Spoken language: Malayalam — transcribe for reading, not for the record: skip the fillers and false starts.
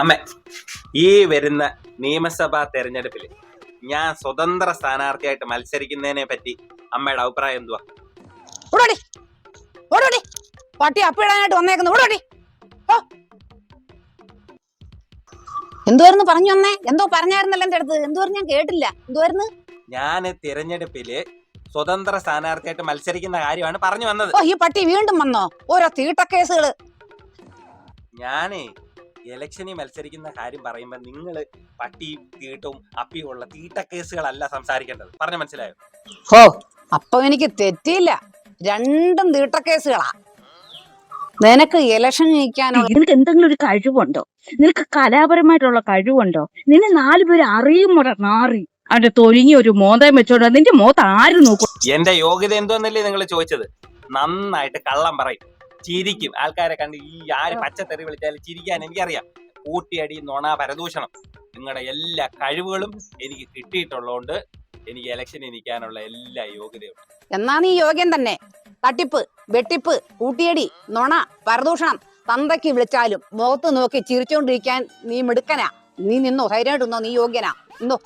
അമ്മ, ഈ വരുന്ന നിയമസഭാ തെരഞ്ഞെടുപ്പിൽ ഞാൻ സ്വതന്ത്ര സ്ഥാനാർത്ഥിയായിട്ട് മത്സരിക്കുന്നതിനെ പറ്റി അമ്മയുടെ അഭിപ്രായം എന്തുവാ? ഓടോടി ഓടോടി, പട്ടി അപ്പിടാനായിട്ട് വന്നേക്കുന്നു. ഓടോടി. എന്തുവായിരുന്നു പറഞ്ഞു വന്നേ? എന്തോ പറഞ്ഞായിരുന്നല്ലോ എന്റെ അടുത്ത്. എന്തുവായിരുന്നു? ഞാൻ കേട്ടില്ല. എന്തുവായിരുന്നു? ഞാൻ തിരഞ്ഞെടുപ്പില് സ്വതന്ത്ര സ്ഥാനാർത്ഥിയായിട്ട് മത്സരിക്കുന്ന കാര്യമാണ് പറഞ്ഞു വന്നത്. ഓ, ഈ പട്ടി വീണ്ടും വന്നോ? ഓരോ തീട്ടക്കേസുകള്. ഞാനേ ഇലക്ഷനിൽ മത്സരിക്കുന്ന കാര്യം പറയുമ്പോ നിങ്ങള് പട്ടിയും തീട്ടവും അപ്പിയും ഉള്ള തീട്ടക്കേസുകളല്ല സംസാരിക്കേണ്ടത്. പറഞ്ഞു മനസ്സിലായോ? ഓ, അപ്പൊ എനിക്ക് തെറ്റിയില്ല. രണ്ടും തീട്ടക്കേസുകളാ. നിനക്ക് ഇലക്ഷൻ ജയിക്കാനുള്ള നിനക്ക് എന്തെങ്കിലും ഒരു കഴിവുണ്ടോ? നിനക്ക് കലാപരമായിട്ടുള്ള കഴിവുണ്ടോ? നിന്നെ 4 പേര് അറിയുമോടാ നാറി? അവന്റെ തൊലിഞ്ഞ ഒരു മോന്തയും വെച്ചോണ്ടാ നിന്റെ മോത്ത് ആര് നോക്കും? എന്റെ യോഗ്യത എന്തോന്നല്ലേ നിങ്ങൾ ചോദിച്ചത്? നന്നായിട്ട് കള്ളം പറയും, ചിരിക്കും. ആൾക്കാരെ കണ്ട് ഈ ആര് പച്ചത്തെറി വിളിച്ചാലും ചിരിക്കാൻ എനിക്കറിയാം. കൂട്ടിയടി, നുണ, പരദൂഷണം, നിങ്ങളുടെ എല്ലാ കഴിവുകളും എനിക്ക് കിട്ടിയിട്ടുള്ളതുകൊണ്ട് എനിക്ക് ഇലക്ഷനിൽ നിൽക്കാനുള്ള എല്ലാ യോഗ്യതയും. എന്നാ നീ യോഗ്യൻ തന്നെ. തട്ടിപ്പ്, വെട്ടിപ്പ്, കൂട്ടിയടി, നുണ, പരദൂഷണം തന്തയ്ക്ക് വിളിച്ചാലും മുഖത്ത് നോക്കി ചിരിച്ചോണ്ടിരിക്കാൻ നീ മിടുക്കനാ. നീ നിന്നോ, ധൈര്യമായിട്ട് നിന്നോ. നീ യോഗ്യനാ. നിന്നോ.